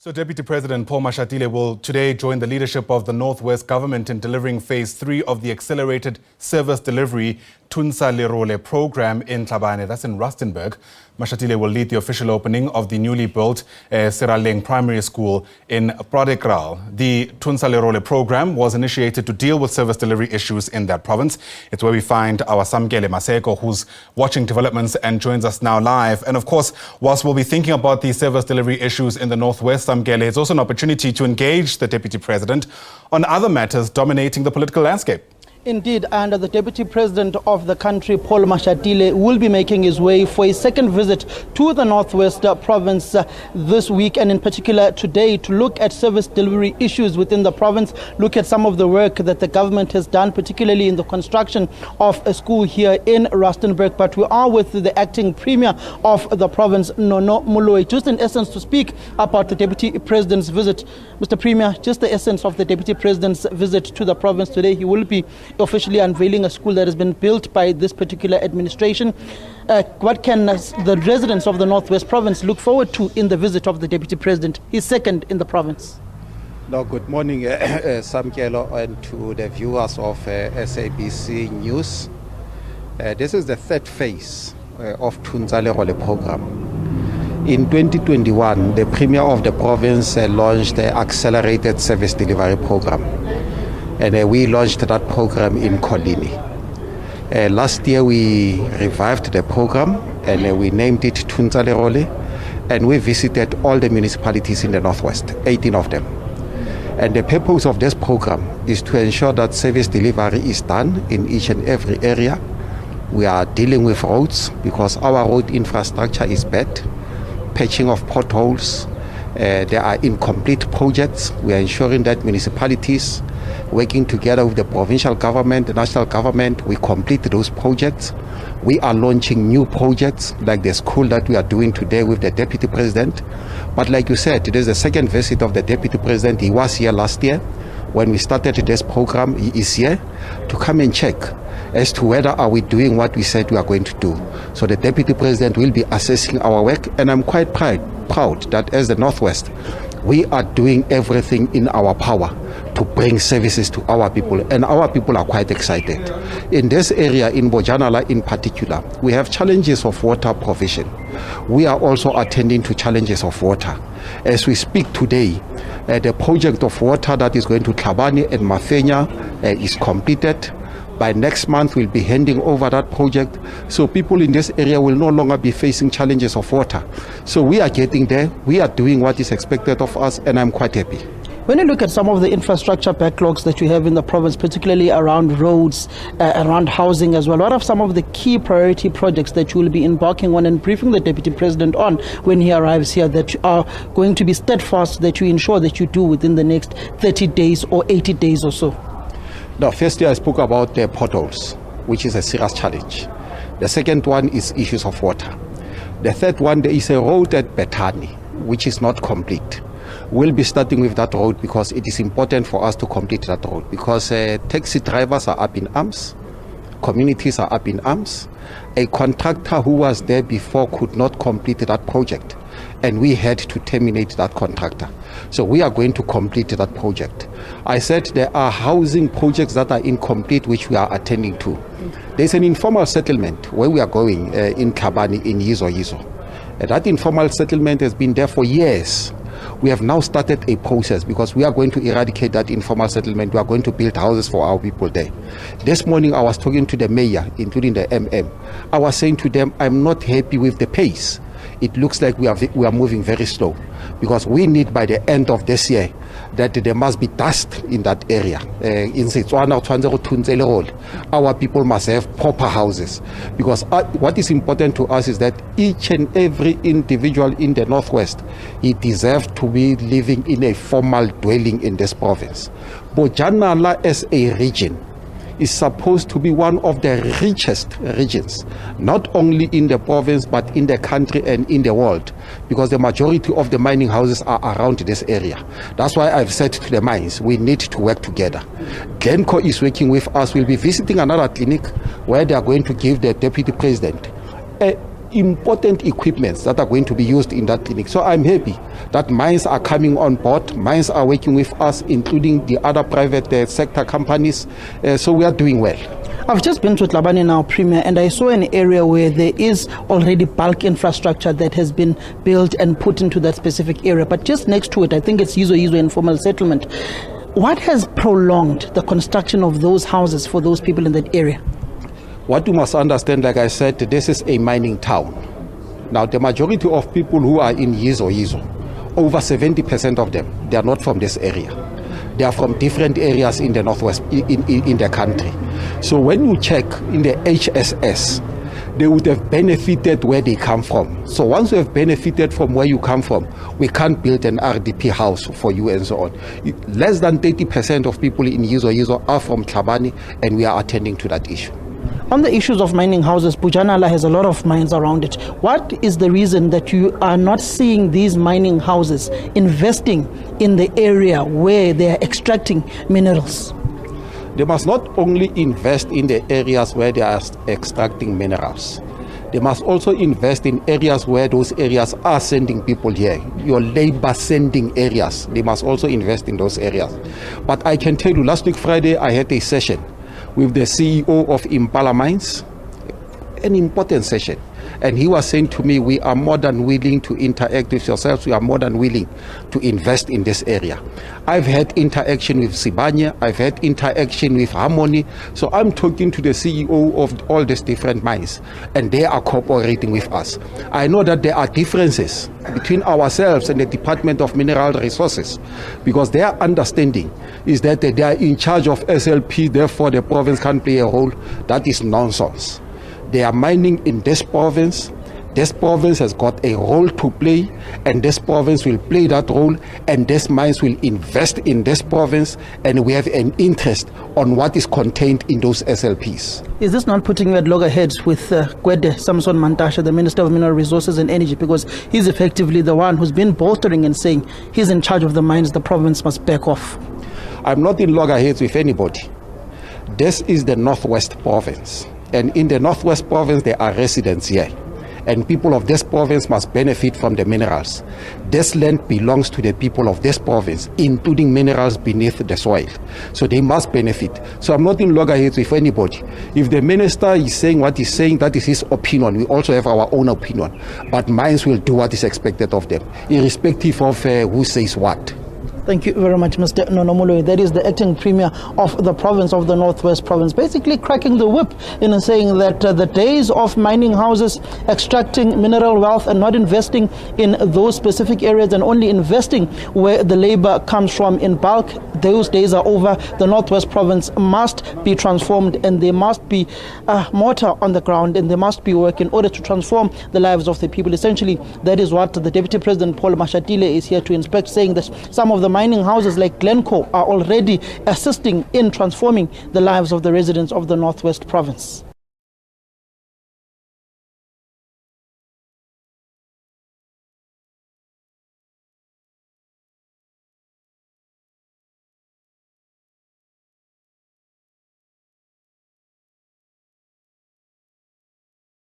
So Deputy President Paul Mashatile will today join the leadership of the North West Government in delivering Phase 3 of the Accelerated Service Delivery Thuntsha Lerole Programme in Tlhabane, that's in Rustenburg. Mashatile will lead the official opening of the newly built Seraleng Primary School in Paardekraal. The Thuntsha Lerole Programme was initiated to deal with service delivery issues in that province. It's where we find our Samkele Maseko, who's watching developments and joins us now live. And of course, whilst we'll be thinking about the service delivery issues in the Northwest, Samkele, it's also an opportunity to engage the Deputy President on other matters dominating the political landscape. Indeed, and the Deputy President of the country, Paul Mashatile, will be making his way for a second visit to the Northwest Province this week, and in particular today, to look at service delivery issues within the province, look at some of the work that the government has done, particularly in the construction of a school here in Rustenburg. But we are with the acting Premier of the province, Nono Maloyi, just in essence to speak about the Deputy President's visit. Mr. Premier, just the essence of the Deputy President's visit to the province today. He will be officially unveiling a school that has been built by this particular administration. What can the residents of the Northwest Province look forward to in the visit of the Deputy President, his second in the province? No, good morning, Samkelo, and to the viewers of SABC News. This is the third phase of Thuntsha Lerole Programme. In 2021, the Premier of the province launched the Accelerated Service Delivery Programme. And we launched that program in Kolini. Last year we revived the program and we named it Thuntsha Lerole, and we visited all the municipalities in the Northwest, 18 of them. And the purpose of this program is to ensure that service delivery is done in each and every area. We are dealing with roads because our road infrastructure is bad, patching of potholes, there are incomplete projects. We are ensuring that municipalities, working together with the provincial government, the national government, we complete those projects. We are launching new projects like the school that we are doing today with the Deputy President. But like you said, it is the second visit of the Deputy President. He was here last year. When we started this program, he is here to come and check as to whether are we doing what we said we are going to do. So the Deputy President will be assessing our work, and I'm quite proud that as the Northwest, we are doing everything in our power to bring services to our people, and our people are quite excited. In this area, in Bojanala in particular, we have challenges of water provision. We are also attending to challenges of water. As we speak today, the project of water that is going to Tlhabane and Mafenya is completed. By next month, we'll be handing over that project. So people in this area will no longer be facing challenges of water. So we are getting there. We are doing what is expected of us, and I'm quite happy. When you look at some of the infrastructure backlogs that you have in the province, particularly around roads, around housing as well, what are some of the key priority projects that you will be embarking on and briefing the Deputy President on when he arrives here that you are going to be steadfast, that you ensure that you do within the next 30 days or 80 days or so? Now, firstly, I spoke about the potholes, which is a serious challenge. The second one is issues of water. The third one, there is a road at Betani, which is not complete. We'll be starting with that road because it is important for us to complete that road, because taxi drivers are up in arms, communities are up in arms. A contractor who was there before could not complete that project, and we had to terminate that contractor. So we are going to complete that project. I said there are housing projects that are incomplete, which we are attending to. There's an informal settlement where we are going in Tlhabane, in Yizo. That informal settlement has been there for years. We have now started a process because we are going to eradicate that informal settlement. We are going to build houses for our people there. This morning I was talking to the mayor, including the MM. I was saying to them, I'm not happy with the pace. It looks like we are moving very slow, because we need by the end of this year that there must be dust in that area. In Setswana, Thuntsha Lerole, our people must have proper houses, because what is important to us is that each and every individual in the Northwest, he deserves to be living in a formal dwelling in this province. Bojanala as a region is supposed to be one of the richest regions, not only in the province but in the country and in the world, because the majority of the mining houses are around this area. That's why I've said to the mines, we need to work together. Glencore is working with us. We'll be visiting another clinic where they are going to give the Deputy President important equipments that are going to be used in that clinic. So I'm happy that mines are coming on board. Mines are working with us, including the other private sector companies. So we are doing well. I've just been to Tlhabane now, Premier, and I saw an area where there is already bulk infrastructure that has been built and put into that specific area. But just next to it, I think it's Yizo informal settlement. What has prolonged the construction of those houses for those people in that area? What you must understand, like I said, this is a mining town. Now, the majority of people who are in Yizo, over 70% of them, they are not from this area. They are from different areas in the northwest, in the country. So when you check in the HSS, they would have benefited where they come from. So once you have benefited from where you come from, we can't build an RDP house for you and so on. Less than 30% of people in Yizo are from Tlhabane, and we are attending to that issue. On the issues of mining houses, Bujanala has a lot of mines around it. What is the reason that you are not seeing these mining houses investing in the area where they are extracting minerals? They must not only invest in the areas where they are extracting minerals. They must also invest in areas where those areas are sending people here. Your labor sending areas, they must also invest in those areas. But I can tell you, last week Friday, I had a session with the CEO of Impala Mines, an important session. And he was saying to me, we are more than willing to interact with yourselves. We are more than willing to invest in this area. I've had interaction with Sibanye. I've had interaction with Harmony. So I'm talking to the CEO of all these different mines, and they are cooperating with us. I know that there are differences between ourselves and the Department of Mineral Resources, because their understanding is that they are in charge of SLP, therefore the province can't play a role. That is nonsense. They are mining in this province. This province has got a role to play, and this province will play that role, and these mines will invest in this province, and we have an interest on what is contained in those SLPs. Is this not putting you at loggerheads with Gwede Samson Mantashe, the Minister of Mineral Resources and Energy, because he's effectively the one who's been bolstering and saying he's in charge of the mines, the province must back off? I'm not in loggerheads with anybody. This is the Northwest Province. And in the Northwest Province, there are residents here. And people of this province must benefit from the minerals. This land belongs to the people of this province, including minerals beneath the soil. So they must benefit. So I'm not in loggerheads with anybody. If the minister is saying what he's saying, that is his opinion. We also have our own opinion. But mines will do what is expected of them, irrespective of who says what. Thank you very much, Mr. Nono Maloyi. That is the acting premier of the province of the Northwest Province, basically cracking the whip in saying that the days of mining houses, extracting mineral wealth and not investing in those specific areas and only investing where the labor comes from in bulk, those days are over. The Northwest Province must be transformed, and there must be mortar on the ground, and there must be work in order to transform the lives of the people. Essentially, that is what the Deputy President Paul Mashatile is here to inspect, saying that some of the mining houses like Glencoe are already assisting in transforming the lives of the residents of the Northwest Province.